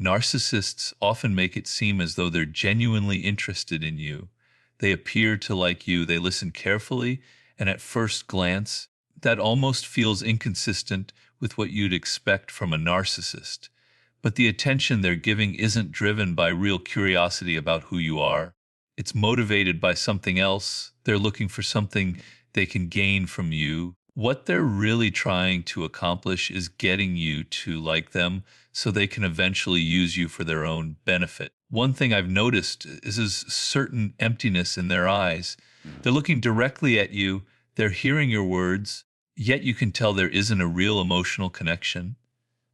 Narcissists often make it seem as though they're genuinely interested in you. They appear to like you, they listen carefully, and at first glance, that almost feels inconsistent with what you'd expect from a narcissist. But the attention they're giving isn't driven by real curiosity about who you are. It's motivated by something else. They're looking for something they can gain from you. What they're really trying to accomplish is getting you to like them so they can eventually use you for their own benefit. One thing I've noticed is a certain emptiness in their eyes. They're looking directly at you, they're hearing your words, yet you can tell there isn't a real emotional connection.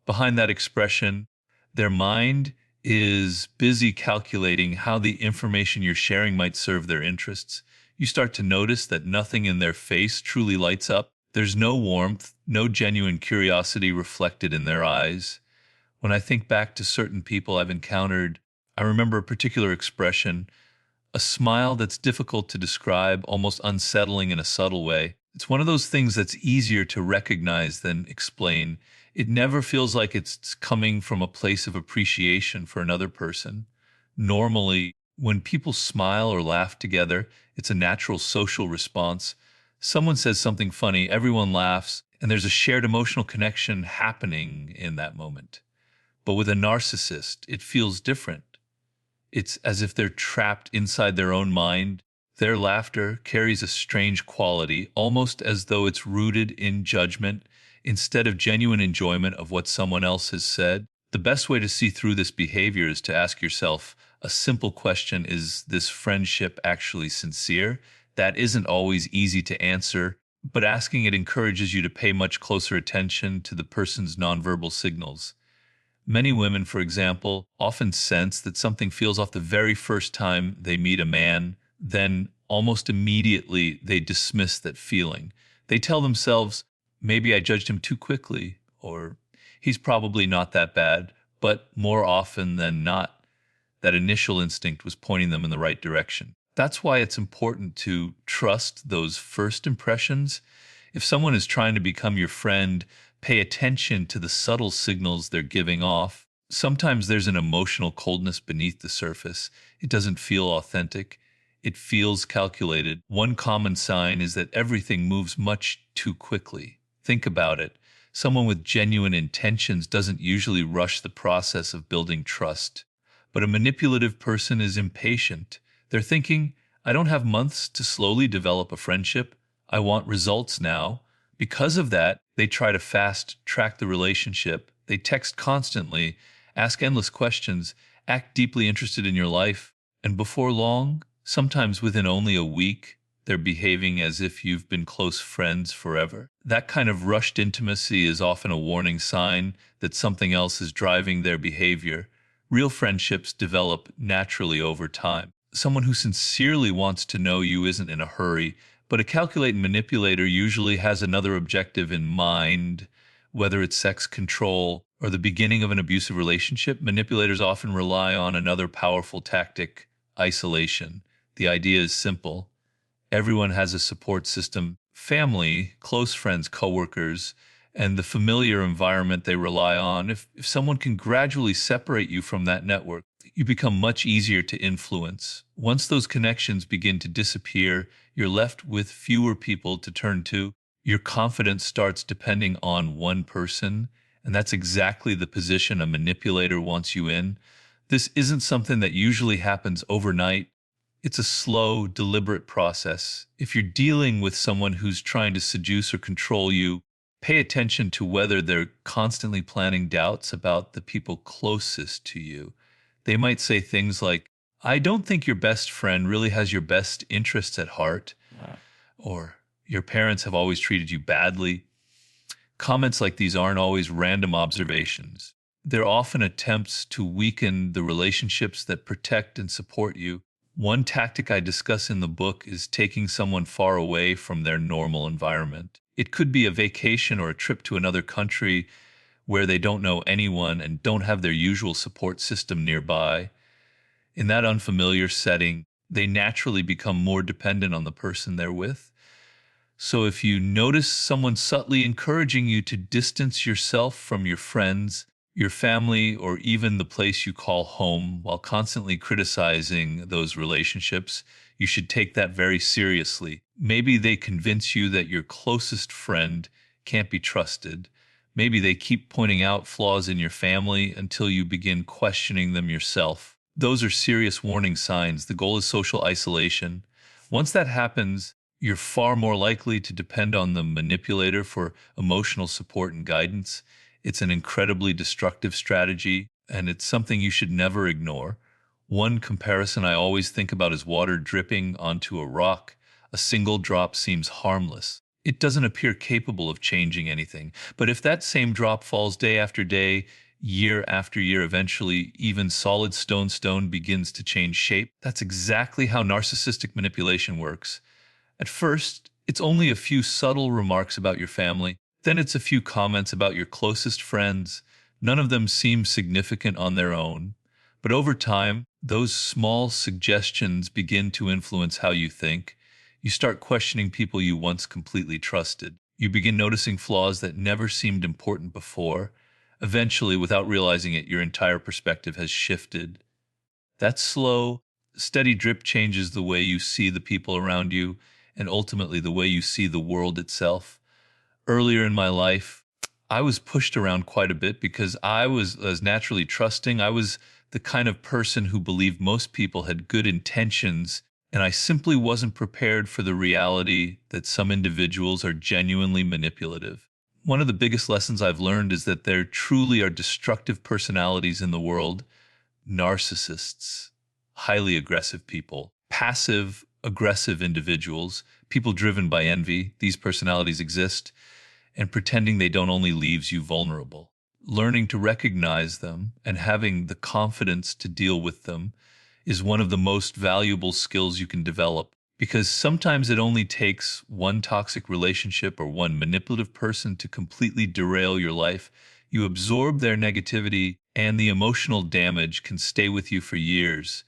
Behind that expression, their mind is busy calculating how the information you're sharing might serve their interests. You start to notice that nothing in their face truly lights up. There's no warmth, no genuine curiosity reflected in their eyes. When I think back to certain people I've encountered, I remember a particular expression, a smile that's difficult to describe, almost unsettling in a subtle way. It's one of those things that's easier to recognize than explain. It never feels like it's coming from a place of appreciation for another person. Normally, when people smile or laugh together, it's a natural social response. Someone says something funny, everyone laughs, and there's a shared emotional connection happening in that moment. But with a narcissist, it feels different. It's as if they're trapped inside their own mind. Their laughter carries a strange quality, almost as though it's rooted in judgment instead of genuine enjoyment of what someone else has said. The best way to see through this behavior is to ask yourself a simple question: is this friendship actually sincere? That isn't always easy to answer, but asking it encourages you to pay much closer attention to the person's nonverbal signals. Many women, for example, often sense that something feels off the very first time they meet a man, then almost immediately they dismiss that feeling. They tell themselves, maybe I judged him too quickly, or he's probably not that bad, but more often than not, that initial instinct was pointing them in the right direction. That's why it's important to trust those first impressions. If someone is trying to become your friend, pay attention to the subtle signals they're giving off. Sometimes there's an emotional coldness beneath the surface. It doesn't feel authentic. It feels calculated. One common sign is that everything moves much too quickly. Think about it. Someone with genuine intentions doesn't usually rush the process of building trust. But a manipulative person is impatient. They're thinking, I don't have months to slowly develop a friendship. I want results now. Because of that, they try to fast track the relationship. They text constantly, ask endless questions, act deeply interested in your life, and before long, sometimes within only a week, they're behaving as if you've been close friends forever. That kind of rushed intimacy is often a warning sign that something else is driving their behavior. Real friendships develop naturally over time. Someone who sincerely wants to know you isn't in a hurry, but a calculating manipulator usually has another objective in mind, whether it's sex control or the beginning of an abusive relationship. Manipulators often rely on another powerful tactic: isolation. The idea is simple. Everyone has a support system: family, close friends, coworkers, and the familiar environment they rely on. If someone can gradually separate you from that network, you become much easier to influence. Once those connections begin to disappear, you're left with fewer people to turn to. Your confidence starts depending on one person, and that's exactly the position a manipulator wants you in. This isn't something that usually happens overnight. It's a slow, deliberate process. If you're dealing with someone who's trying to seduce or control you, pay attention to whether they're constantly planting doubts about the people closest to you. They might say things like, I don't think your best friend really has your best interests at heart, or your parents have always treated you badly. Comments like these aren't always random observations. They're often attempts to weaken the relationships that protect and support you. One tactic I discuss in the book is taking someone far away from their normal environment. It could be a vacation or a trip to another country where they don't know anyone and don't have their usual support system nearby. In that unfamiliar setting, they naturally become more dependent on the person they're with. So if you notice someone subtly encouraging you to distance yourself from your friends, your family, or even the place you call home, while constantly criticizing those relationships, you should take that very seriously. Maybe they convince you that your closest friend can't be trusted. Maybe they keep pointing out flaws in your family until you begin questioning them yourself. Those are serious warning signs. The goal is social isolation. Once that happens, you're far more likely to depend on the manipulator for emotional support and guidance. It's an incredibly destructive strategy, and it's something you should never ignore. One comparison I always think about is water dripping onto a rock. A single drop seems harmless. It doesn't appear capable of changing anything. But if that same drop falls day after day, year after year, eventually even solid stone begins to change shape. That's exactly how narcissistic manipulation works. At first, it's only a few subtle remarks about your family. Then it's a few comments about your closest friends. None of them seem significant on their own. But over time, those small suggestions begin to influence how you think. You start questioning people you once completely trusted. You begin noticing flaws that never seemed important before. Eventually, without realizing it, your entire perspective has shifted. That slow, steady drip changes the way you see the people around you and ultimately the way you see the world itself. Earlier in my life, I was pushed around quite a bit because I was as naturally trusting. I was the kind of person who believed most people had good intentions, and I simply wasn't prepared for the reality that some individuals are genuinely manipulative. One of the biggest lessons I've learned is that there truly are destructive personalities in the world: narcissists, highly aggressive people, passive aggressive individuals, people driven by envy. These personalities exist, and pretending they don't only leaves you vulnerable. Learning to recognize them and having the confidence to deal with them is one of the most valuable skills you can develop, because sometimes it only takes one toxic relationship or one manipulative person to completely derail your life. You absorb their negativity, and the emotional damage can stay with you for years.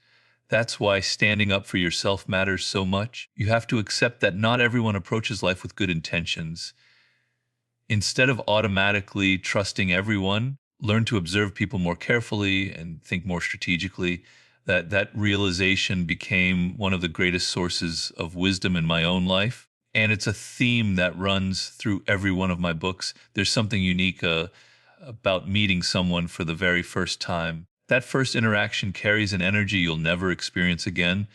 That's why standing up for yourself matters so much. You have to accept that not everyone approaches life with good intentions. Instead of automatically trusting everyone, learn to observe people more carefully and think more strategically. That realization became one of the greatest sources of wisdom in my own life. And it's a theme that runs through every one of my books. There's something unique about meeting someone for the very first time. That first interaction carries an energy you'll never experience again.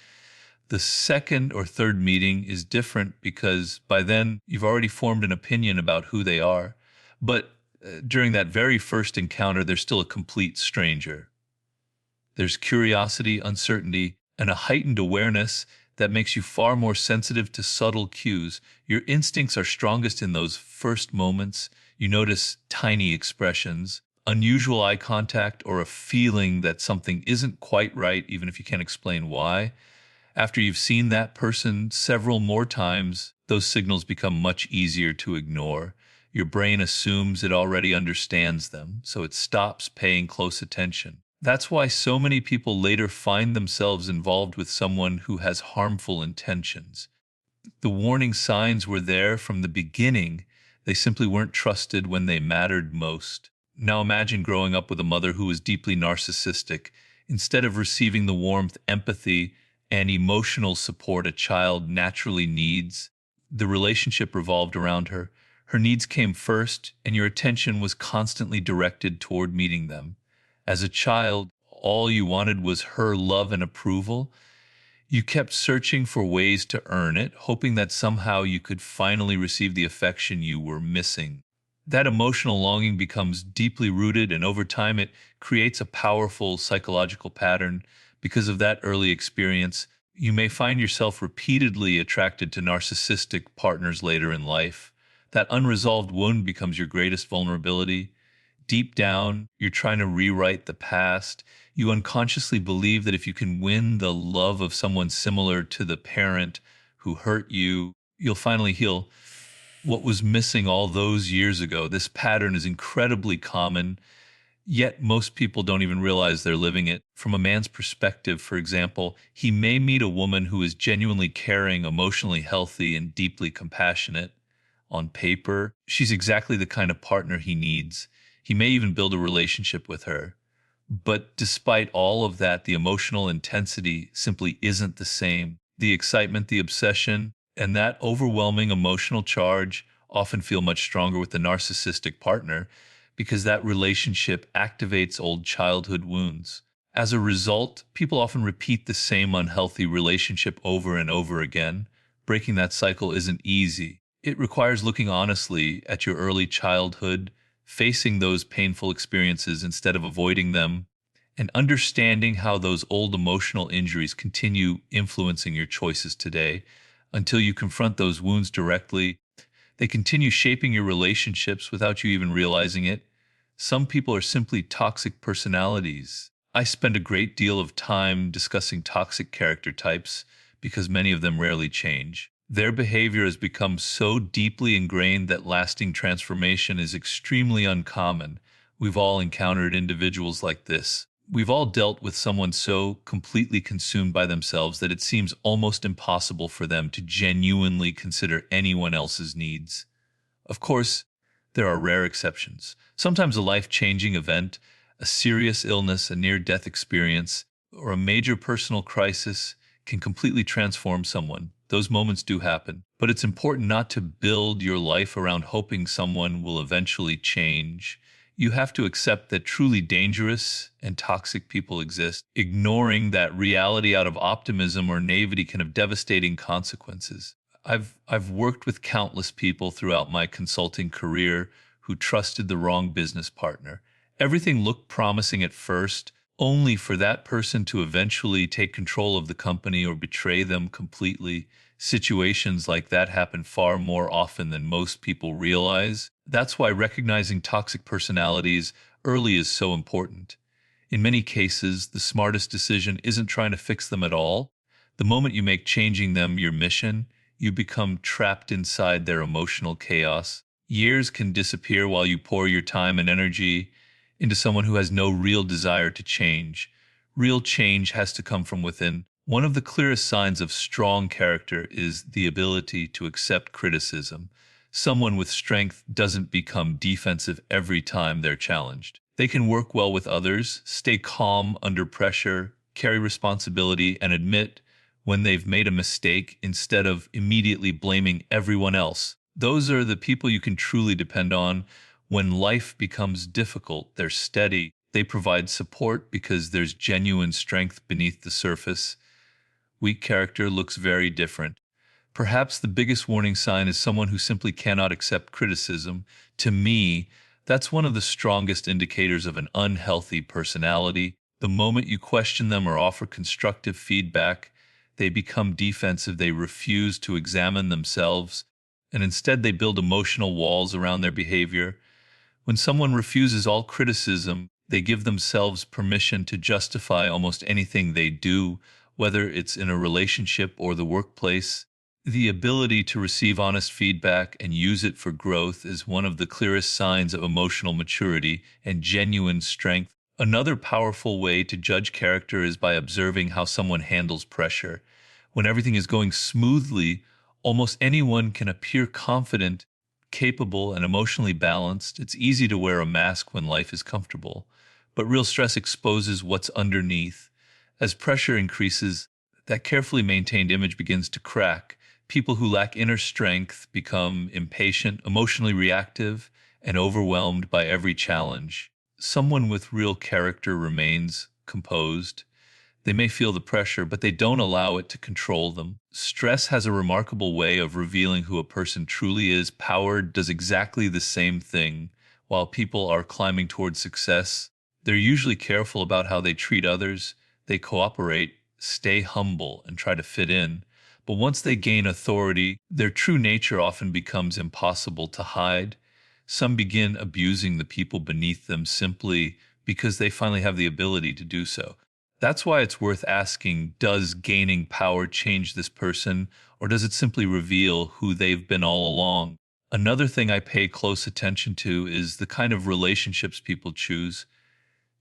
The second or third meeting is different because by then you've already formed an opinion about who they are. But during that very first encounter, they're still a complete stranger. There's curiosity, uncertainty, and a heightened awareness that makes you far more sensitive to subtle cues. Your instincts are strongest in those first moments. You notice tiny expressions, unusual eye contact, or a feeling that something isn't quite right, even if you can't explain why. After you've seen that person several more times, those signals become much easier to ignore. Your brain assumes it already understands them, so it stops paying close attention. That's why so many people later find themselves involved with someone who has harmful intentions. The warning signs were there from the beginning. They simply weren't trusted when they mattered most. Now imagine growing up with a mother who was deeply narcissistic. Instead of receiving the warmth, empathy, and emotional support a child naturally needs, the relationship revolved around her. Her needs came first, and your attention was constantly directed toward meeting them. As a child, all you wanted was her love and approval. You kept searching for ways to earn it, hoping that somehow you could finally receive the affection you were missing. That emotional longing becomes deeply rooted, and over time it creates a powerful psychological pattern. Because of that early experience, you may find yourself repeatedly attracted to narcissistic partners later in life. That unresolved wound becomes your greatest vulnerability. Deep down, you're trying to rewrite the past. You unconsciously believe that if you can win the love of someone similar to the parent who hurt you, you'll finally heal what was missing all those years ago. This pattern is incredibly common, yet most people don't even realize they're living it. From a man's perspective, for example, he may meet a woman who is genuinely caring, emotionally healthy, and deeply compassionate. On paper, she's exactly the kind of partner he needs. He may even build a relationship with her. But despite all of that, the emotional intensity simply isn't the same. The excitement, the obsession, and that overwhelming emotional charge often feel much stronger with the narcissistic partner because that relationship activates old childhood wounds. As a result, people often repeat the same unhealthy relationship over and over again. Breaking that cycle isn't easy. It requires looking honestly at your early childhood, facing those painful experiences instead of avoiding them, and understanding how those old emotional injuries continue influencing your choices today. Until you confront those wounds directly, they continue shaping your relationships without you even realizing it. Some people are simply toxic personalities. I spend a great deal of time discussing toxic character types because many of them rarely change. Their behavior has become so deeply ingrained that lasting transformation is extremely uncommon. We've all encountered individuals like this. We've all dealt with someone so completely consumed by themselves that it seems almost impossible for them to genuinely consider anyone else's needs. Of course, there are rare exceptions. Sometimes a life-changing event, a serious illness, a near-death experience, or a major personal crisis can completely transform someone. Those moments do happen. But it's important not to build your life around hoping someone will eventually change. You have to accept that truly dangerous and toxic people exist. Ignoring that reality out of optimism or naivety can have devastating consequences. I've worked with countless people throughout my consulting career who trusted the wrong business partner. Everything looked promising at first, only for that person to eventually take control of the company or betray them completely. Situations like that happen far more often than most people realize. That's why recognizing toxic personalities early is so important. In many cases, the smartest decision isn't trying to fix them at all. The moment you make changing them your mission, you become trapped inside their emotional chaos. Years can disappear while you pour your time and energy into someone who has no real desire to change. Real change has to come from within. One of the clearest signs of strong character is the ability to accept criticism. Someone with strength doesn't become defensive every time they're challenged. They can work well with others, stay calm under pressure, carry responsibility, and admit when they've made a mistake instead of immediately blaming everyone else. Those are the people you can truly depend on when life becomes difficult. They're steady. They provide support because there's genuine strength beneath the surface. Weak character looks very different. Perhaps the biggest warning sign is someone who simply cannot accept criticism. To me, that's one of the strongest indicators of an unhealthy personality. The moment you question them or offer constructive feedback, they become defensive. They refuse to examine themselves, and instead they build emotional walls around their behavior. When someone refuses all criticism, they give themselves permission to justify almost anything they do, whether it's in a relationship or the workplace. The ability to receive honest feedback and use it for growth is one of the clearest signs of emotional maturity and genuine strength. Another powerful way to judge character is by observing how someone handles pressure. When everything is going smoothly, almost anyone can appear confident, capable, and emotionally balanced. It's easy to wear a mask when life is comfortable, but real stress exposes what's underneath. As pressure increases, that carefully maintained image begins to crack. People who lack inner strength become impatient, emotionally reactive, and overwhelmed by every challenge. Someone with real character remains composed. They may feel the pressure, but they don't allow it to control them. Stress has a remarkable way of revealing who a person truly is. Power does exactly the same thing. While people are climbing towards success, they're usually careful about how they treat others. They cooperate, stay humble, and try to fit in. But once they gain authority, their true nature often becomes impossible to hide. Some begin abusing the people beneath them simply because they finally have the ability to do so. That's why it's worth asking, does gaining power change this person, or does it simply reveal who they've been all along? Another thing I pay close attention to is the kind of relationships people choose.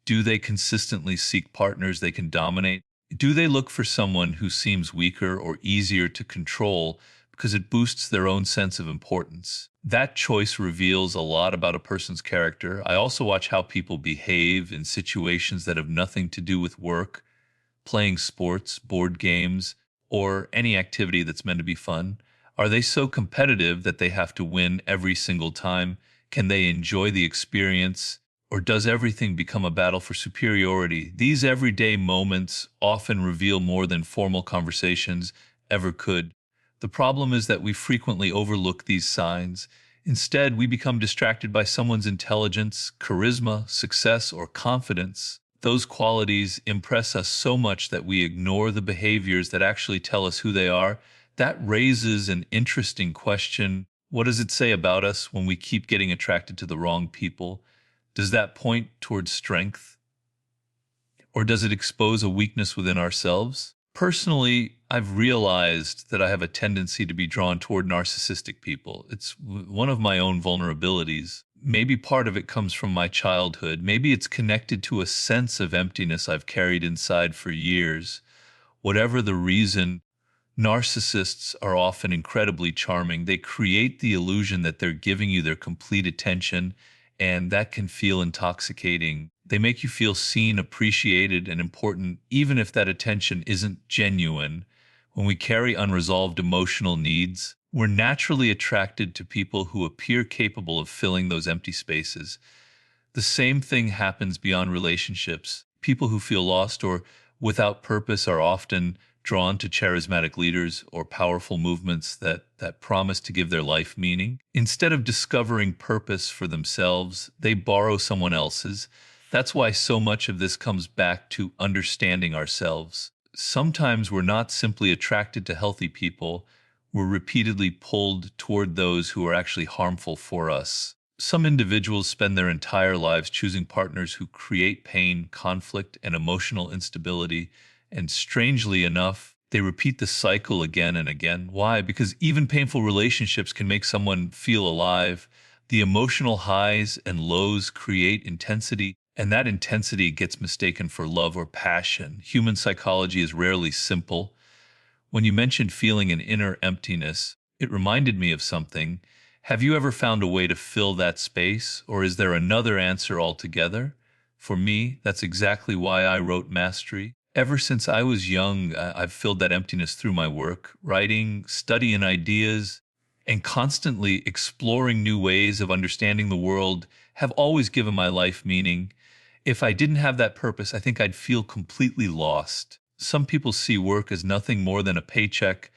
Do they consistently seek partners they can dominate? Do they look for someone who seems weaker or easier to control because it boosts their own sense of importance. That choice reveals a lot about a person's character. I also watch how people behave in situations that have nothing to do with work, playing sports, board games, or any activity that's meant to be fun. Are they so competitive that they have to win every single time? Can they enjoy the experience? Or does everything become a battle for superiority? These everyday moments often reveal more than formal conversations ever could. The problem is that we frequently overlook these signs. Instead, we become distracted by someone's intelligence, charisma, success, or confidence. Those qualities impress us so much that we ignore the behaviors that actually tell us who they are. That raises an interesting question. What does it say about us when we keep getting attracted to the wrong people? Does that point towards strength? Or does it expose a weakness within ourselves? Personally, I've realized that I have a tendency to be drawn toward narcissistic people. It's one of my own vulnerabilities. Maybe part of it comes from my childhood. Maybe it's connected to a sense of emptiness I've carried inside for years. Whatever the reason, narcissists are often incredibly charming. They create the illusion that they're giving you their complete attention, and that can feel intoxicating. They make you feel seen, appreciated, and important, even if that attention isn't genuine. When we carry unresolved emotional needs, we're naturally attracted to people who appear capable of filling those empty spaces. The same thing happens beyond relationships. People who feel lost or without purpose are often drawn to charismatic leaders or powerful movements that promise to give their life meaning. Instead of discovering purpose for themselves, they borrow someone else's. That's why so much of this comes back to understanding ourselves. Sometimes we're not simply attracted to healthy people, we're repeatedly pulled toward those who are actually harmful for us. Some individuals spend their entire lives choosing partners who create pain, conflict, and emotional instability. And strangely enough, they repeat the cycle again and again. Why? Because even painful relationships can make someone feel alive. The emotional highs and lows create intensity, and that intensity gets mistaken for love or passion. Human psychology is rarely simple. When you mentioned feeling an inner emptiness, it reminded me of something. Have you ever found a way to fill that space, or is there another answer altogether? For me, that's exactly why I wrote Mastery. Ever since I was young, I've filled that emptiness through my work, writing, studying ideas, and constantly exploring new ways of understanding the world have always given my life meaning. If I didn't have that purpose, I think I'd feel completely lost. Some people see work as nothing more than a paycheck,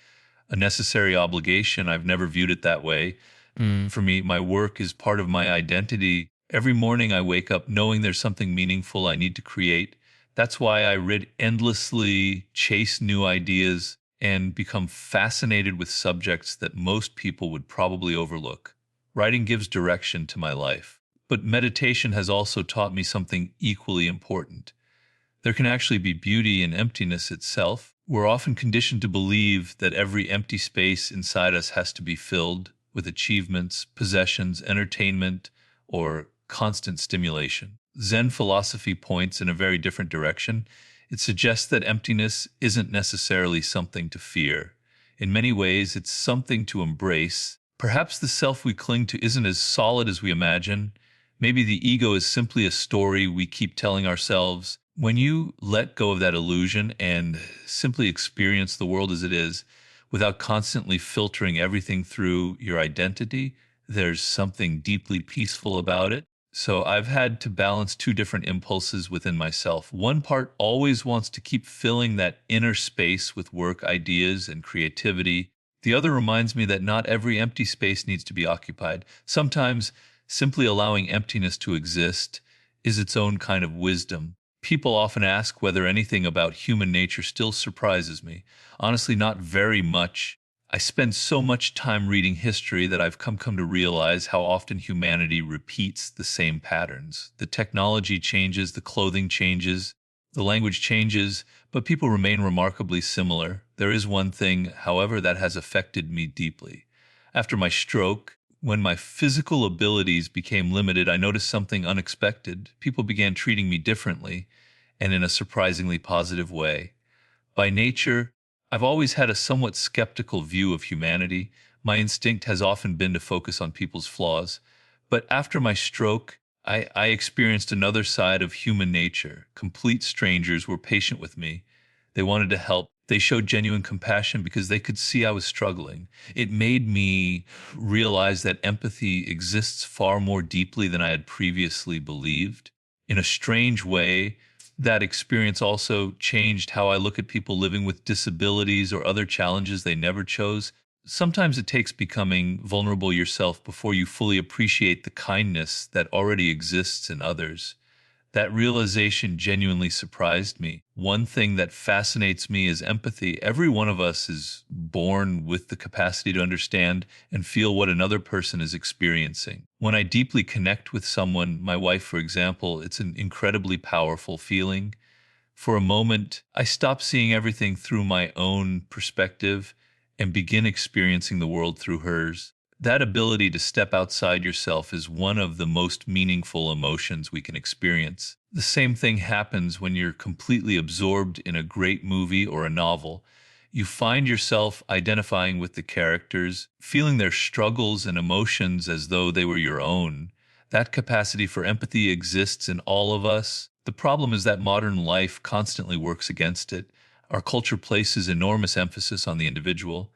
a necessary obligation. I've never viewed it that way. Mm. For me, my work is part of my identity. Every morning I wake up knowing there's something meaningful I need to create. That's why I read endlessly, chase new ideas, and become fascinated with subjects that most people would probably overlook. Writing gives direction to my life. But meditation has also taught me something equally important. There can actually be beauty in emptiness itself. We're often conditioned to believe that every empty space inside us has to be filled with achievements, possessions, entertainment, or constant stimulation. Zen philosophy points in a very different direction. It suggests that emptiness isn't necessarily something to fear. In many ways, it's something to embrace. Perhaps the self we cling to isn't as solid as we imagine. Maybe the ego is simply a story we keep telling ourselves. When you let go of that illusion and simply experience the world as it is, without constantly filtering everything through your identity, there's something deeply peaceful about it. So I've had to balance two different impulses within myself. One part always wants to keep filling that inner space with work, ideas, and creativity. The other reminds me that not every empty space needs to be occupied. Sometimes simply allowing emptiness to exist is its own kind of wisdom. People often ask whether anything about human nature still surprises me. Honestly, not very much. I spend so much time reading history that I've come to realize how often humanity repeats the same patterns. The technology changes, the clothing changes, the language changes, but people remain remarkably similar. There is one thing, however, that has affected me deeply. After my stroke, when my physical abilities became limited, I noticed something unexpected. People began treating me differently and in a surprisingly positive way. By nature, I've always had a somewhat skeptical view of humanity. My instinct has often been to focus on people's flaws. But after my stroke, I experienced another side of human nature. Complete strangers were patient with me. They wanted to help. They showed genuine compassion because they could see I was struggling. It made me realize that empathy exists far more deeply than I had previously believed. In a strange way, that experience also changed how I look at people living with disabilities or other challenges they never chose. Sometimes it takes becoming vulnerable yourself before you fully appreciate the kindness that already exists in others. That realization genuinely surprised me. One thing that fascinates me is empathy. Every one of us is born with the capacity to understand and feel what another person is experiencing. When I deeply connect with someone, my wife, for example, it's an incredibly powerful feeling. For a moment, I stop seeing everything through my own perspective and begin experiencing the world through hers. That ability to step outside yourself is one of the most meaningful emotions we can experience. The same thing happens when you're completely absorbed in a great movie or a novel. You find yourself identifying with the characters, feeling their struggles and emotions as though they were your own. That capacity for empathy exists in all of us. The problem is that modern life constantly works against it. Our culture places enormous emphasis on the individual.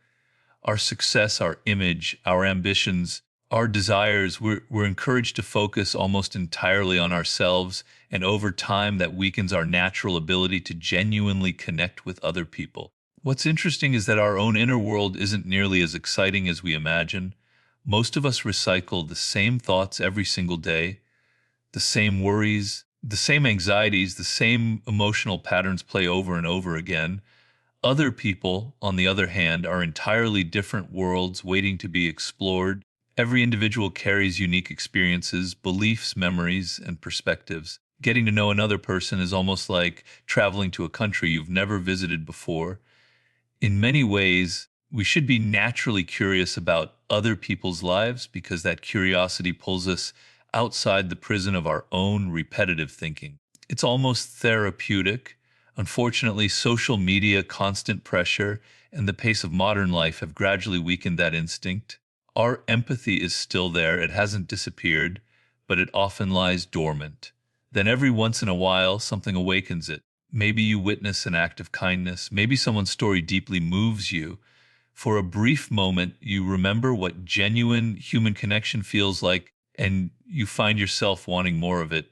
Our success, our image, our ambitions, our desires, we're encouraged to focus almost entirely on ourselves, and over time that weakens our natural ability to genuinely connect with other people. What's interesting is that our own inner world isn't nearly as exciting as we imagine. Most of us recycle the same thoughts every single day, the same worries, the same anxieties, the same emotional patterns play over and over again. Other people, on the other hand, are entirely different worlds waiting to be explored. Every individual carries unique experiences, beliefs, memories, and perspectives. Getting to know another person is almost like traveling to a country you've never visited before. In many ways, we should be naturally curious about other people's lives because that curiosity pulls us outside the prison of our own repetitive thinking. It's almost therapeutic. Unfortunately, social media, constant pressure, and the pace of modern life have gradually weakened that instinct. Our empathy is still there, it hasn't disappeared, but it often lies dormant. Then every once in a while, something awakens it. Maybe you witness an act of kindness. Maybe someone's story deeply moves you. For a brief moment, you remember what genuine human connection feels like, and you find yourself wanting more of it.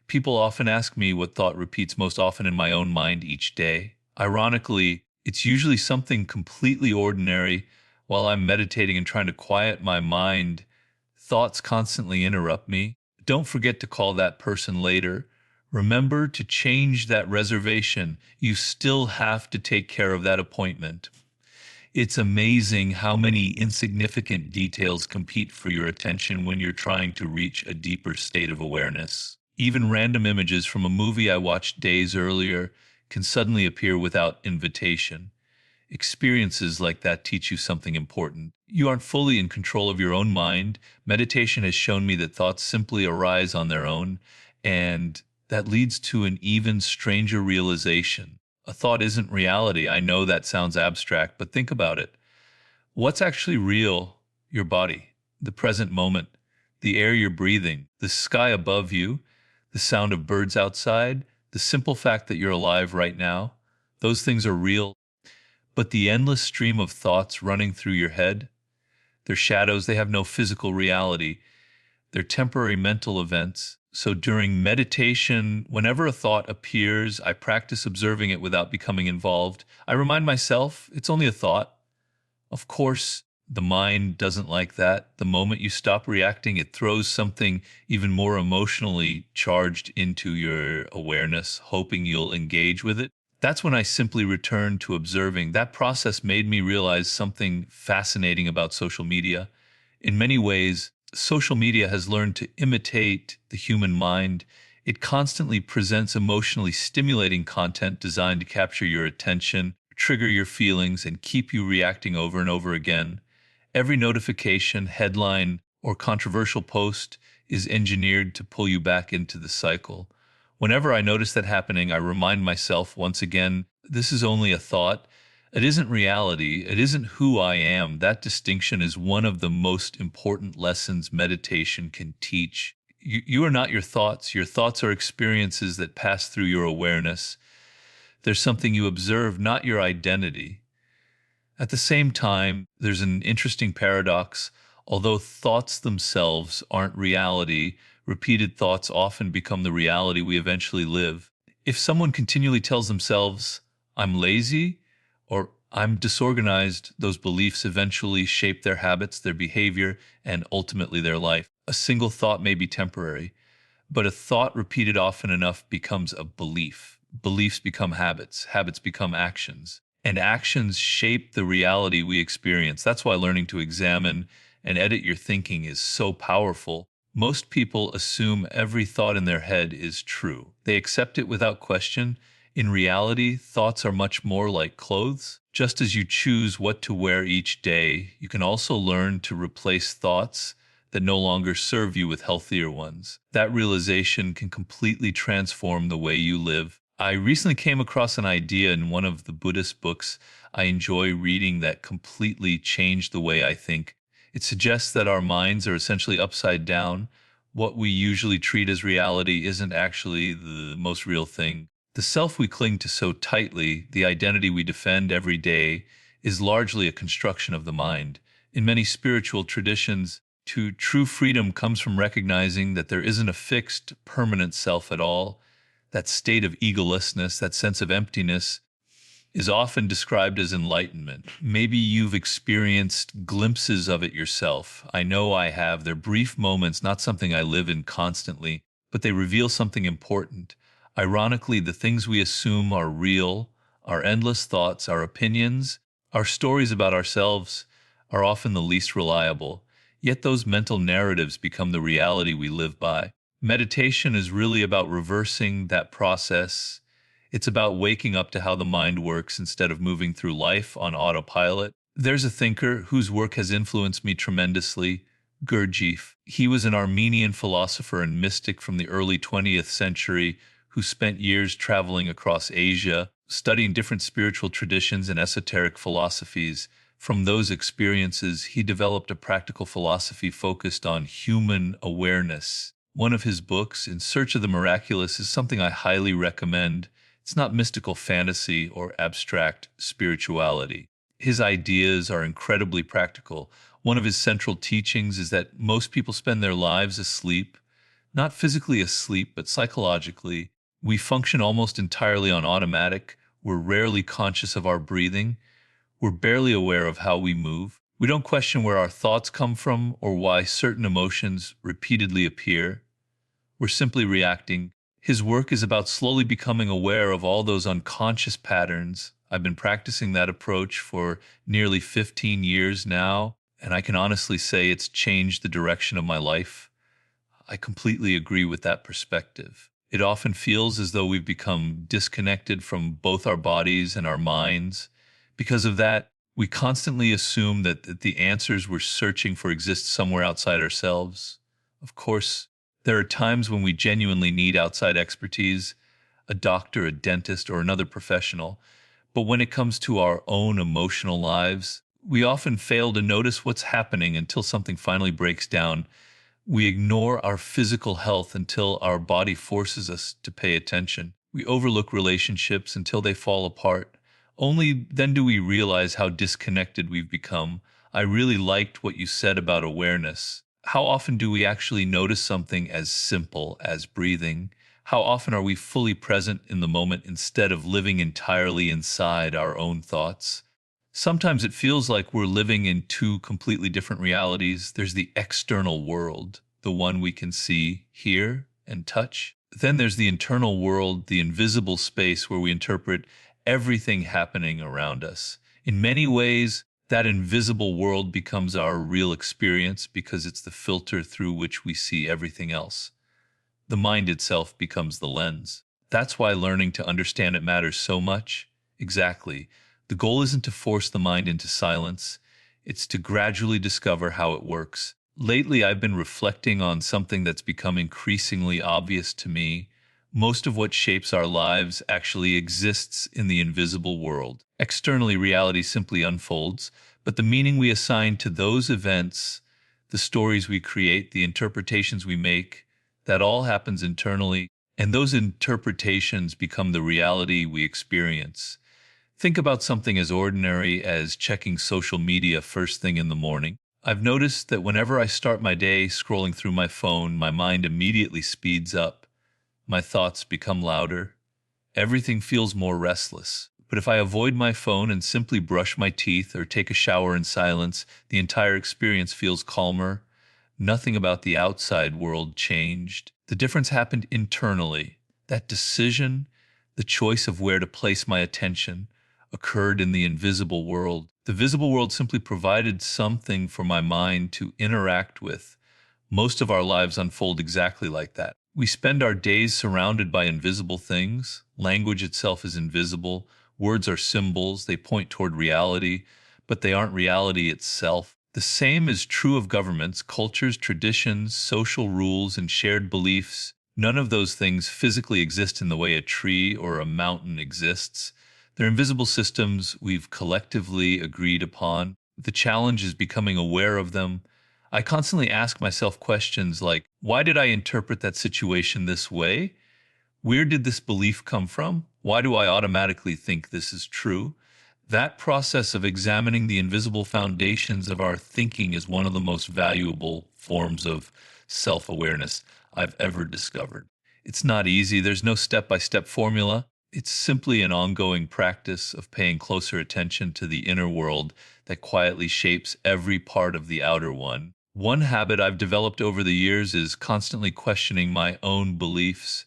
People often ask me what thought repeats most often in my own mind each day. Ironically, it's usually something completely ordinary. While I'm meditating and trying to quiet my mind, thoughts constantly interrupt me. Don't forget to call that person later. Remember to change that reservation. You still have to take care of that appointment. It's amazing how many insignificant details compete for your attention when you're trying to reach a deeper state of awareness. Even random images from a movie I watched days earlier can suddenly appear without invitation. Experiences like that teach you something important. You aren't fully in control of your own mind. Meditation has shown me that thoughts simply arise on their own, and that leads to an even stranger realization. A thought isn't reality. I know that sounds abstract, but think about it. What's actually real? Your body, the present moment, the air you're breathing, the sky above you, the sound of birds outside, the simple fact that you're alive right now. Those things are real. But the endless stream of thoughts running through your head, they're shadows, they have no physical reality. They're temporary mental events. So during meditation, whenever a thought appears, I practice observing it without becoming involved. I remind myself it's only a thought. Of course, the mind doesn't like that. The moment you stop reacting, it throws something even more emotionally charged into your awareness, hoping you'll engage with it. That's when I simply return to observing. That process made me realize something fascinating about social media. In many ways, social media has learned to imitate the human mind. It constantly presents emotionally stimulating content designed to capture your attention, trigger your feelings, and keep you reacting over and over again. Every notification, headline, or controversial post is engineered to pull you back into the cycle. Whenever I notice that happening, I remind myself once again, this is only a thought. It isn't reality. It isn't who I am. That distinction is one of the most important lessons meditation can teach. You are not your thoughts. Your thoughts are experiences that pass through your awareness. There's something you observe, not your identity. At the same time, there's an interesting paradox. Although thoughts themselves aren't reality, repeated thoughts often become the reality we eventually live. If someone continually tells themselves, I'm lazy or I'm disorganized, those beliefs eventually shape their habits, their behavior, and ultimately their life. A single thought may be temporary, but a thought repeated often enough becomes a belief. Beliefs become habits. Habits become actions. And actions shape the reality we experience. That's why learning to examine and edit your thinking is so powerful. Most people assume every thought in their head is true. They accept it without question. In reality, thoughts are much more like clothes. Just as you choose what to wear each day, you can also learn to replace thoughts that no longer serve you with healthier ones. That realization can completely transform the way you live. I recently came across an idea in one of the Buddhist books I enjoy reading that completely changed the way I think. It suggests that our minds are essentially upside down. What we usually treat as reality isn't actually the most real thing. The self we cling to so tightly, the identity we defend every day, is largely a construction of the mind. In many spiritual traditions, true freedom comes from recognizing that there isn't a fixed, permanent self at all. That state of egolessness, that sense of emptiness, is often described as enlightenment. Maybe you've experienced glimpses of it yourself. I know I have. They're brief moments, not something I live in constantly, but they reveal something important. Ironically, the things we assume are real, our endless thoughts, our opinions, our stories about ourselves, are often the least reliable. Yet those mental narratives become the reality we live by. Meditation is really about reversing that process. It's about waking up to how the mind works instead of moving through life on autopilot. There's a thinker whose work has influenced me tremendously, Gurdjieff. He was an Armenian philosopher and mystic from the early 20th century who spent years traveling across Asia, studying different spiritual traditions and esoteric philosophies. From those experiences, he developed a practical philosophy focused on human awareness. One of his books, In Search of the Miraculous, is something I highly recommend. It's not mystical fantasy or abstract spirituality. His ideas are incredibly practical. One of his central teachings is that most people spend their lives asleep, not physically asleep, but psychologically. We function almost entirely on automatic. We're rarely conscious of our breathing. We're barely aware of how we move. We don't question where our thoughts come from or why certain emotions repeatedly appear. We're simply reacting. His work is about slowly becoming aware of all those unconscious patterns. I've been practicing that approach for nearly 15 years now, and I can honestly say it's changed the direction of my life. I completely agree with that perspective. It often feels as though we've become disconnected from both our bodies and our minds. Because of that, we constantly assume that the answers we're searching for exist somewhere outside ourselves. Of course, there are times when we genuinely need outside expertise, a doctor, a dentist, or another professional. But when it comes to our own emotional lives, we often fail to notice what's happening until something finally breaks down. We ignore our physical health until our body forces us to pay attention. We overlook relationships until they fall apart. Only then do we realize how disconnected we've become. I really liked what you said about awareness. How often do we actually notice something as simple as breathing? How often are we fully present in the moment instead of living entirely inside our own thoughts? Sometimes it feels like we're living in two completely different realities. There's the external world, the one we can see, hear, and touch. Then there's the internal world, the invisible space where we interpret everything happening around us. In many ways, that invisible world becomes our real experience because it's the filter through which we see everything else. The mind itself becomes the lens. That's why learning to understand it matters so much. Exactly. The goal isn't to force the mind into silence, it's to gradually discover how it works. Lately, I've been reflecting on something that's become increasingly obvious to me. Most of what shapes our lives actually exists in the invisible world. Externally, reality simply unfolds, but the meaning we assign to those events, the stories we create, the interpretations we make, that all happens internally, and those interpretations become the reality we experience. Think about something as ordinary as checking social media first thing in the morning. I've noticed that whenever I start my day scrolling through my phone, my mind immediately speeds up. My thoughts become louder. Everything feels more restless. But if I avoid my phone and simply brush my teeth or take a shower in silence, the entire experience feels calmer. Nothing about the outside world changed. The difference happened internally. That decision, the choice of where to place my attention, occurred in the invisible world. The visible world simply provided something for my mind to interact with. Most of our lives unfold exactly like that. We spend our days surrounded by invisible things. Language itself is invisible. Words are symbols. They point toward reality, but they aren't reality itself. The same is true of governments, cultures, traditions, social rules, and shared beliefs. None of those things physically exist in the way a tree or a mountain exists. They're invisible systems we've collectively agreed upon. The challenge is becoming aware of them. I constantly ask myself questions like, why did I interpret that situation this way? Where did this belief come from? Why do I automatically think this is true? That process of examining the invisible foundations of our thinking is one of the most valuable forms of self awareness I've ever discovered. It's not easy, there's no step by step formula. It's simply an ongoing practice of paying closer attention to the inner world that quietly shapes every part of the outer one. One habit I've developed over the years is constantly questioning my own beliefs.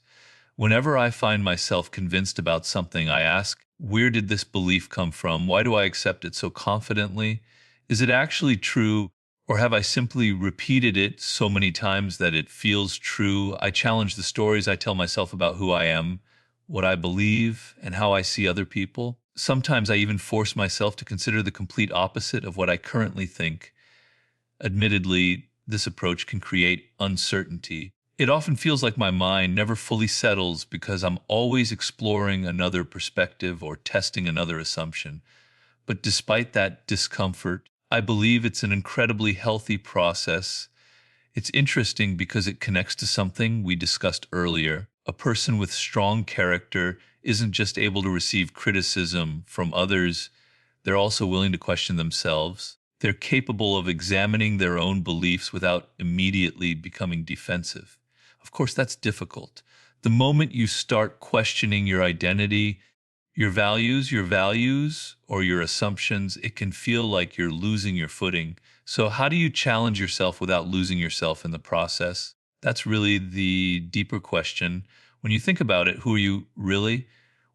Whenever I find myself convinced about something, I ask, where did this belief come from? Why do I accept it so confidently? Is it actually true, or have I simply repeated it so many times that it feels true? I challenge the stories I tell myself about who I am, what I believe, and how I see other people. Sometimes I even force myself to consider the complete opposite of what I currently think. Admittedly, this approach can create uncertainty. It often feels like my mind never fully settles because I'm always exploring another perspective or testing another assumption. But despite that discomfort, I believe it's an incredibly healthy process. It's interesting because it connects to something we discussed earlier. A person with strong character isn't just able to receive criticism from others, they're also willing to question themselves. They're capable of examining their own beliefs without immediately becoming defensive. Of course, that's difficult. The moment you start questioning your identity, your values, or your assumptions, it can feel like you're losing your footing. So, how do you challenge yourself without losing yourself in the process? That's really the deeper question. When you think about it, who are you really?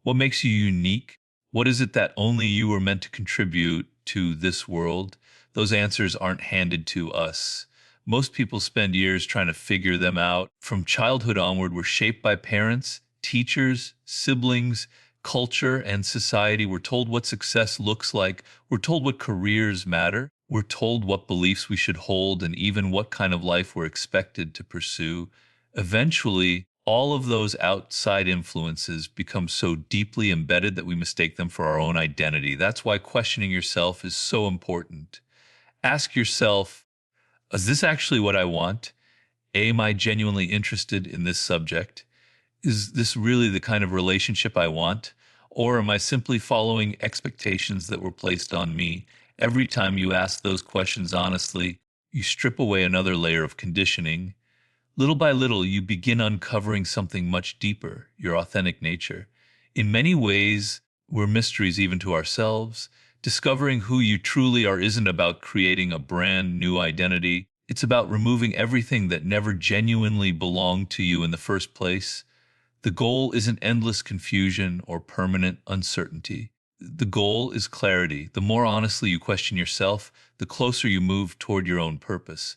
What makes you unique? What is it that only you were meant to contribute to this world? Those answers aren't handed to us. Most people spend years trying to figure them out. From childhood onward, we're shaped by parents, teachers, siblings, culture, and society. We're told what success looks like. We're told what careers matter. We're told what beliefs we should hold and even what kind of life we're expected to pursue. Eventually, all of those outside influences become so deeply embedded that we mistake them for our own identity. That's why questioning yourself is so important. Ask yourself, is this actually what I want? Am I genuinely interested in this subject? Is this really the kind of relationship I want? Or am I simply following expectations that were placed on me? Every time you ask those questions honestly, you strip away another layer of conditioning. Little by little, you begin uncovering something much deeper, your authentic nature. In many ways, we're mysteries even to ourselves. Discovering who you truly are isn't about creating a brand new identity. It's about removing everything that never genuinely belonged to you in the first place. The goal isn't endless confusion or permanent uncertainty. The goal is clarity. The more honestly you question yourself, the closer you move toward your own purpose.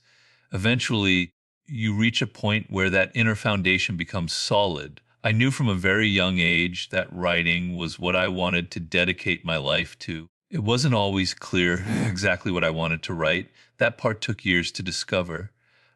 Eventually, you reach a point where that inner foundation becomes solid. I knew from a very young age that writing was what I wanted to dedicate my life to. It wasn't always clear exactly what I wanted to write. That part took years to discover.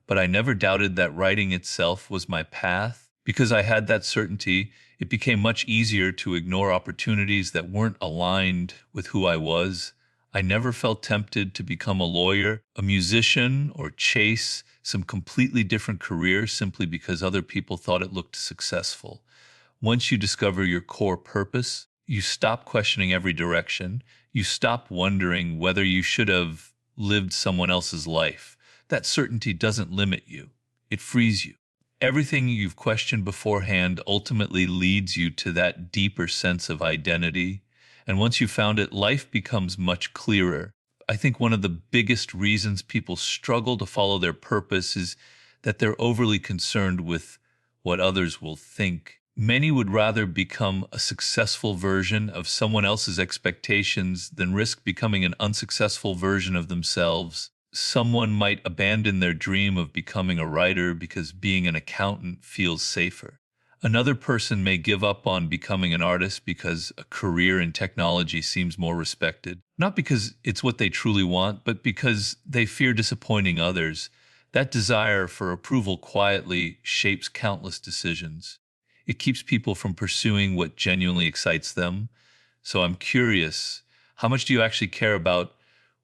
But I never doubted that writing itself was my path. Because I had that certainty, it became much easier to ignore opportunities that weren't aligned with who I was. I never felt tempted to become a lawyer, a musician, or chase some completely different career simply because other people thought it looked successful. Once you discover your core purpose, you stop questioning every direction. You stop wondering whether you should have lived someone else's life. That certainty doesn't limit you, it frees you. Everything you've questioned beforehand ultimately leads you to that deeper sense of identity. And once you found it, life becomes much clearer. I think one of the biggest reasons people struggle to follow their purpose is that they're overly concerned with what others will think. Many would rather become a successful version of someone else's expectations than risk becoming an unsuccessful version of themselves. Someone might abandon their dream of becoming a writer because being an accountant feels safer. Another person may give up on becoming an artist because a career in technology seems more respected. Not because it's what they truly want, but because they fear disappointing others. That desire for approval quietly shapes countless decisions. It keeps people from pursuing what genuinely excites them. So I'm curious, how much do you actually care about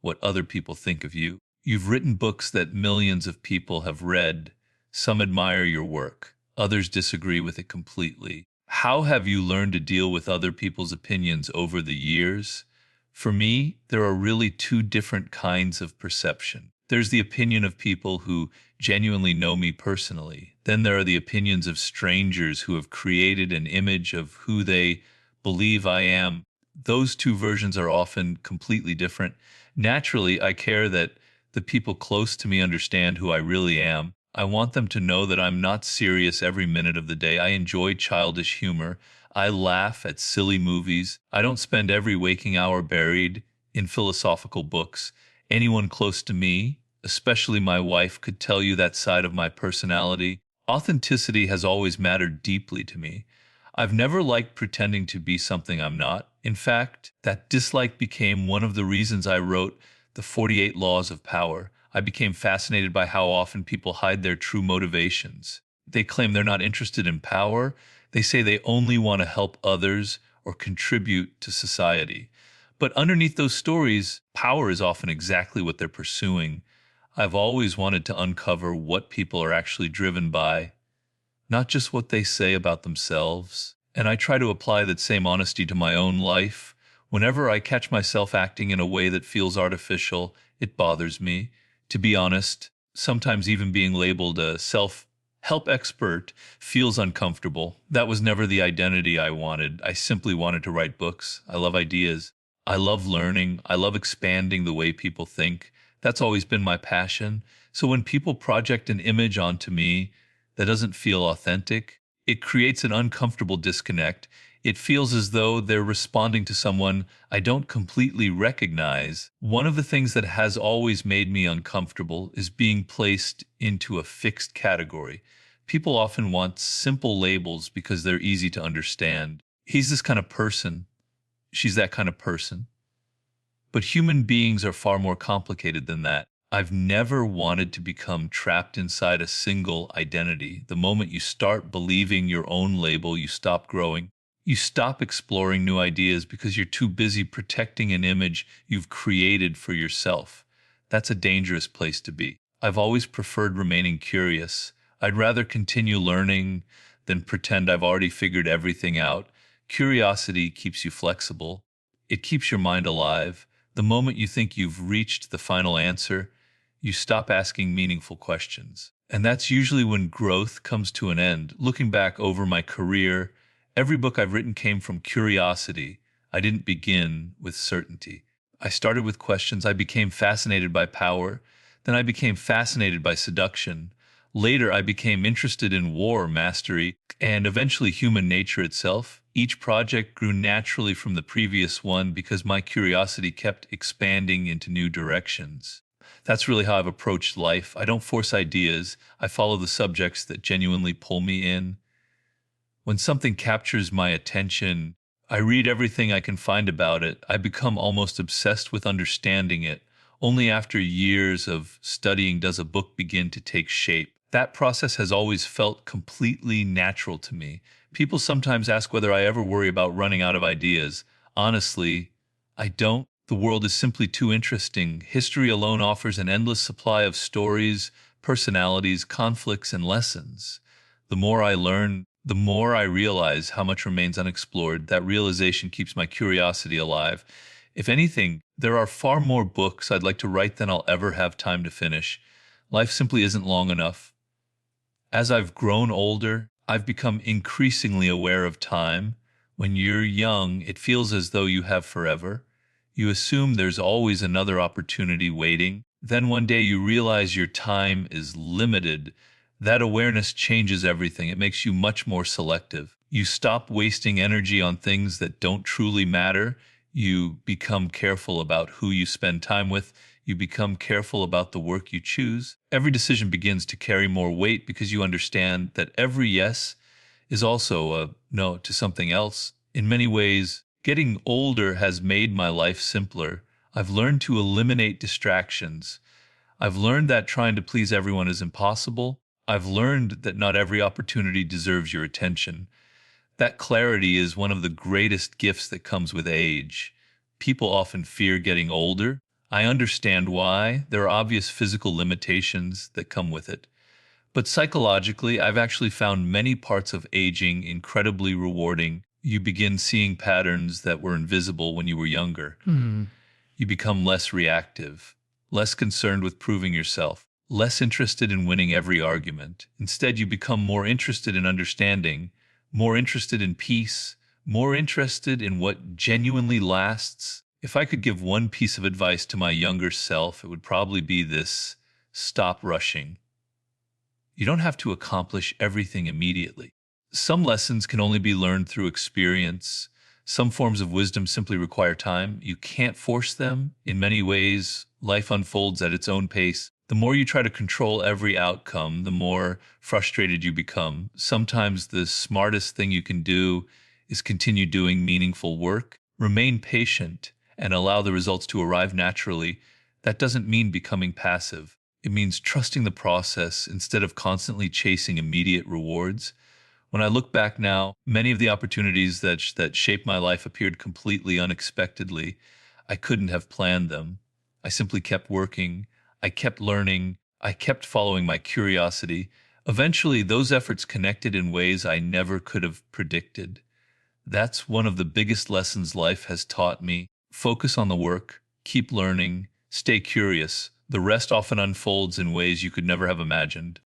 what other people think of you? You've written books that millions of people have read. Some admire your work, others disagree with it completely. How have you learned to deal with other people's opinions over the years? For me, there are really two different kinds of perception. There's the opinion of people who genuinely know me personally. Then there are the opinions of strangers who have created an image of who they believe I am. Those two versions are often completely different. Naturally, I care that the people close to me understand who I really am. I want them to know that I'm not serious every minute of the day. I enjoy childish humor. I laugh at silly movies. I don't spend every waking hour buried in philosophical books. Anyone close to me, especially my wife, could tell you that side of my personality. Authenticity has always mattered deeply to me. I've never liked pretending to be something I'm not. In fact, that dislike became one of the reasons I wrote The 48 Laws of Power. I became fascinated by how often people hide their true motivations. They claim they're not interested in power. They say they only want to help others or contribute to society. But underneath those stories, power is often exactly what they're pursuing. I've always wanted to uncover what people are actually driven by, not just what they say about themselves. And I try to apply that same honesty to my own life. Whenever I catch myself acting in a way that feels artificial, it bothers me. To be honest, sometimes even being labeled a self-help expert feels uncomfortable. That was never the identity I wanted. I simply wanted to write books. I love ideas. I love learning. I love expanding the way people think. That's always been my passion. So when people project an image onto me that doesn't feel authentic, it creates an uncomfortable disconnect. It feels as though they're responding to someone I don't completely recognize. One of the things that has always made me uncomfortable is being placed into a fixed category. People often want simple labels because they're easy to understand. He's this kind of person. She's that kind of person. But human beings are far more complicated than that. I've never wanted to become trapped inside a single identity. The moment you start believing your own label, you stop growing. You stop exploring new ideas because you're too busy protecting an image you've created for yourself. That's a dangerous place to be. I've always preferred remaining curious. I'd rather continue learning than pretend I've already figured everything out. Curiosity keeps you flexible. It keeps your mind alive. The moment you think you've reached the final answer, you stop asking meaningful questions. And that's usually when growth comes to an end. Looking back over my career, every book I've written came from curiosity. I didn't begin with certainty. I started with questions. I became fascinated by power. Then I became fascinated by seduction. Later, I became interested in war mastery and eventually human nature itself. Each project grew naturally from the previous one because my curiosity kept expanding into new directions. That's really how I've approached life. I don't force ideas. I follow the subjects that genuinely pull me in. When something captures my attention, I read everything I can find about it. I become almost obsessed with understanding it. Only after years of studying does a book begin to take shape. That process has always felt completely natural to me. People sometimes ask whether I ever worry about running out of ideas. Honestly, I don't. The world is simply too interesting. History alone offers an endless supply of stories, personalities, conflicts, and lessons. The more I learn, the more I realize how much remains unexplored. That realization keeps my curiosity alive. If anything, there are far more books I'd like to write than I'll ever have time to finish. Life simply isn't long enough. As I've grown older, I've become increasingly aware of time. When you're young, it feels as though you have forever. You assume there's always another opportunity waiting. Then one day you realize your time is limited. That awareness changes everything. It makes you much more selective. You stop wasting energy on things that don't truly matter. You become careful about who you spend time with. You become careful about the work you choose. Every decision begins to carry more weight because you understand that every yes is also a no to something else. In many ways, getting older has made my life simpler. I've learned to eliminate distractions. I've learned that trying to please everyone is impossible. I've learned that not every opportunity deserves your attention. That clarity is one of the greatest gifts that comes with age. People often fear getting older. I understand why. There are obvious physical limitations that come with it. But psychologically, I've actually found many parts of aging incredibly rewarding. You begin seeing patterns that were invisible when you were younger. Hmm. You become less reactive, less concerned with proving yourself, less interested in winning every argument. Instead, you become more interested in understanding, more interested in peace, more interested in what genuinely lasts. If I could give one piece of advice to my younger self, it would probably be this: stop rushing. You don't have to accomplish everything immediately. Some lessons can only be learned through experience. Some forms of wisdom simply require time. You can't force them. In many ways, life unfolds at its own pace. The more you try to control every outcome, the more frustrated you become. Sometimes the smartest thing you can do is continue doing meaningful work. Remain patient and allow the results to arrive naturally. That doesn't mean becoming passive. It means trusting the process instead of constantly chasing immediate rewards. When I look back now, many of the opportunities that shaped my life appeared completely unexpectedly. I couldn't have planned them. I simply kept working. I kept learning. I kept following my curiosity. Eventually, those efforts connected in ways I never could have predicted. That's one of the biggest lessons life has taught me. Focus on the work, keep learning, stay curious. The rest often unfolds in ways you could never have imagined.